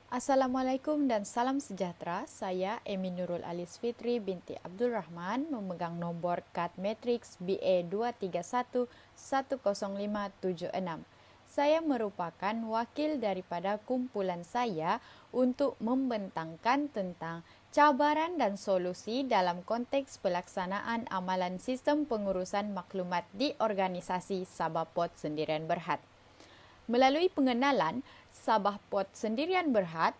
Assalamualaikum dan salam sejahtera. Saya Emi Nurul Alis Fitri binti Abdul Rahman memegang nombor kad matriks BA2311057 Saya merupakan wakil daripada kumpulan saya untuk membentangkan tentang cabaran dan solusi dalam konteks pelaksanaan amalan sistem pengurusan maklumat di organisasi Sabah Port Sendirian Berhad. Melalui pengenalan, Sabah Port Sendirian Berhad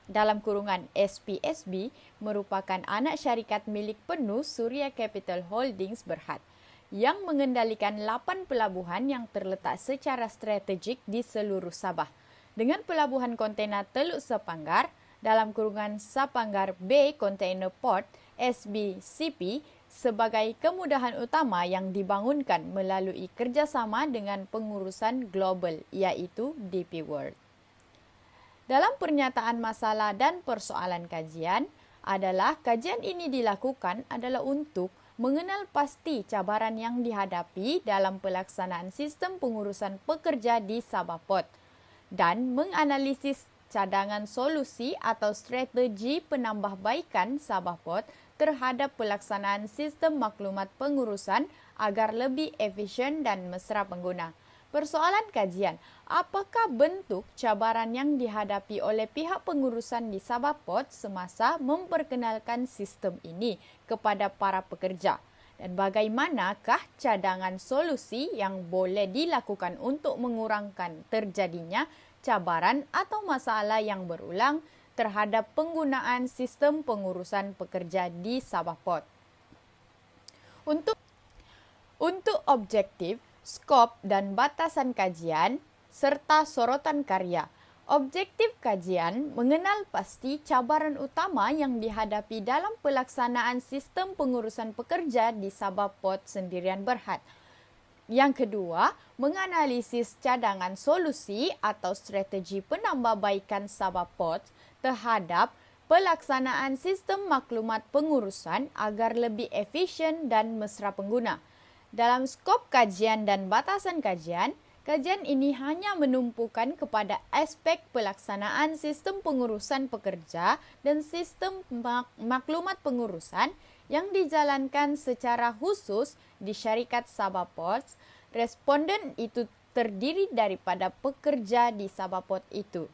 dalam kurungan SPSB merupakan anak syarikat milik penuh Suria Capital Holdings Berhad yang mengendalikan 8 pelabuhan yang terletak secara strategik di seluruh Sabah dengan pelabuhan kontena Teluk Sepanggar dalam kurungan Sapanggar Bay Container Port SBCP sebagai kemudahan utama yang dibangunkan melalui kerjasama dengan pengurusan global iaitu DP World. Dalam pernyataan masalah dan persoalan kajian adalah kajian ini dilakukan adalah untuk mengenal pasti cabaran yang dihadapi dalam pelaksanaan sistem pengurusan pekerja di Sabah Port dan menganalisis cadangan solusi atau strategi penambahbaikan Sabah Port terhadap pelaksanaan sistem maklumat pengurusan agar lebih efisien dan mesra pengguna. Persoalan kajian, apakah bentuk cabaran yang dihadapi oleh pihak pengurusan di Sabah Port semasa memperkenalkan sistem ini kepada para pekerja? Dan bagaimanakah cadangan solusi yang boleh dilakukan untuk mengurangkan terjadinya cabaran atau masalah yang berulang terhadap penggunaan sistem pengurusan pekerja di Sabah Port. Untuk objektif, skop dan batasan kajian, serta sorotan karya. Objektif kajian mengenal pasti cabaran utama yang dihadapi dalam pelaksanaan sistem pengurusan pekerja di Sabah Port Sendirian Berhad. Yang kedua, menganalisis cadangan solusi atau strategi penambahbaikan Sabah Port terhadap pelaksanaan sistem maklumat pengurusan agar lebih efisien dan mesra pengguna. Dalam skop kajian dan batasan kajian, kajian ini hanya menumpukan kepada aspek pelaksanaan sistem pengurusan pekerja dan sistem maklumat pengurusan yang dijalankan secara khusus di syarikat Sabah Ports. Responden itu terdiri daripada pekerja di Sabah Port itu.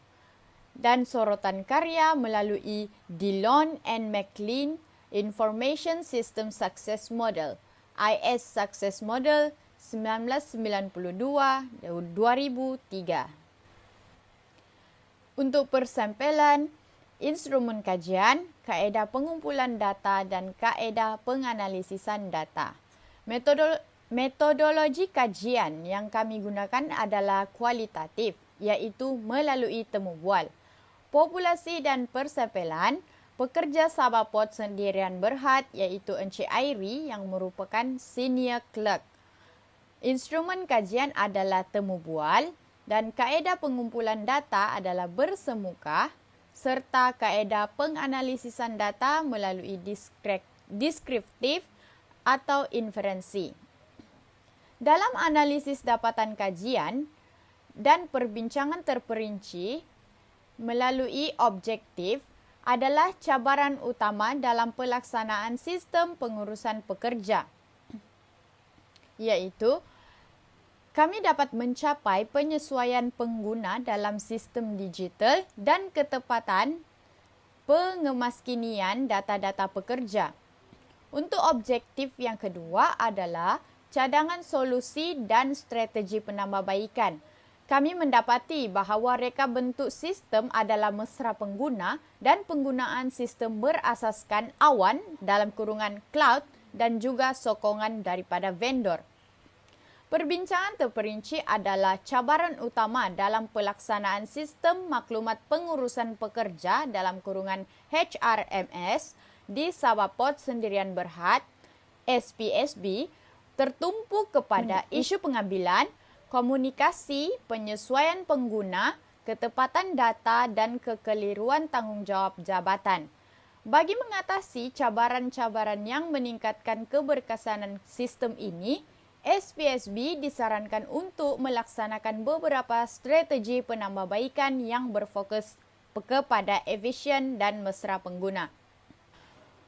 Dan sorotan karya melalui Dillon and McLean Information System Success Model, IS Success Model 1992-2003. Untuk persampelan, instrumen kajian, kaedah pengumpulan data dan kaedah penganalisisan data. Metodologi kajian yang kami gunakan adalah kualitatif, iaitu melalui temu bual. Populasi dan persampelan, pekerja Sabah Port Sendirian Berhad iaitu Encik Airi yang merupakan senior clerk. Instrumen kajian adalah temu bual dan kaedah pengumpulan data adalah bersemuka serta kaedah penganalisisan data melalui deskriptif atau inferensi. Dalam analisis dapatan kajian dan perbincangan terperinci melalui objektif adalah cabaran utama dalam pelaksanaan sistem pengurusan pekerja, iaitu kami dapat mencapai penyesuaian pengguna dalam sistem digital dan ketepatan pengemaskinian data-data pekerja. Untuk objektif yang kedua adalah cadangan solusi dan strategi penambahbaikan. Kami mendapati bahawa reka bentuk sistem adalah mesra pengguna dan penggunaan sistem berasaskan awan dalam kurungan cloud dan juga sokongan daripada vendor. Perbincangan terperinci adalah cabaran utama dalam pelaksanaan sistem maklumat pengurusan pekerja dalam kurungan HRMS di Sabah Port Sendirian Berhad, SPSB, tertumpu kepada isu pengambilan, komunikasi, penyesuaian pengguna, ketepatan data dan kekeliruan tanggungjawab jabatan. Bagi mengatasi cabaran-cabaran yang meningkatkan keberkesanan sistem ini, SPSB disarankan untuk melaksanakan beberapa strategi penambahbaikan yang berfokus kepada efisien dan mesra pengguna.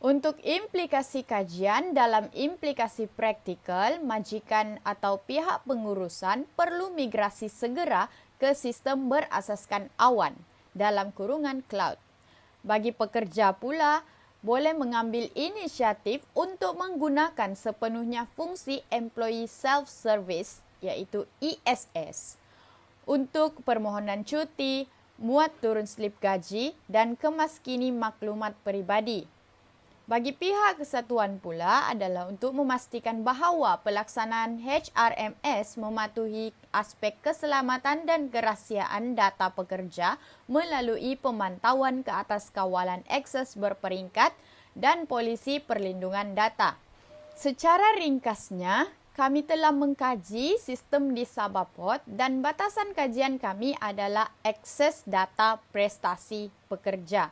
Untuk implikasi kajian, dalam implikasi praktikal, majikan atau pihak pengurusan perlu migrasi segera ke sistem berasaskan awan dalam kurungan cloud. Bagi pekerja pula, boleh mengambil inisiatif untuk menggunakan sepenuhnya fungsi Employee Self-Service iaitu ESS untuk permohonan cuti, muat turun slip gaji dan kemaskini maklumat peribadi. Bagi pihak kesatuan pula adalah untuk memastikan bahawa pelaksanaan HRMS mematuhi aspek keselamatan dan kerahsiaan data pekerja melalui pemantauan ke atas kawalan akses berperingkat dan polisi perlindungan data. Secara ringkasnya, kami telah mengkaji sistem di Sabaport dan batasan kajian kami adalah akses data prestasi pekerja.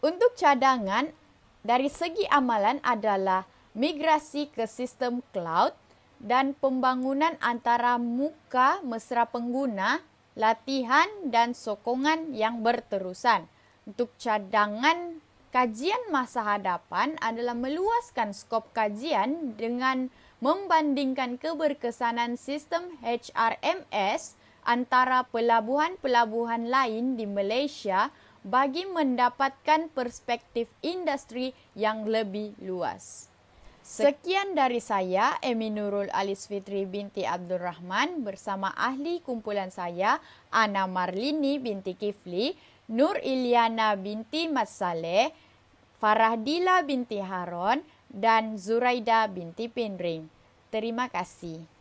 Untuk cadangan, dari segi amalan adalah migrasi ke sistem cloud dan pembangunan antara muka mesra pengguna, latihan dan sokongan yang berterusan. Untuk cadangan, kajian masa hadapan adalah meluaskan skop kajian dengan membandingkan keberkesanan sistem HRMS antara pelabuhan-pelabuhan lain di Malaysia bagi mendapatkan perspektif industri yang lebih luas. Sekian dari saya, Emi Nurul Alis Fitri binti Abdul Rahman bersama ahli kumpulan saya, Ana Marlini binti Kifli, Nur Iliana binti Mat Saleh, Farahdila binti Haron, dan Zuraida binti Pinring. Terima kasih.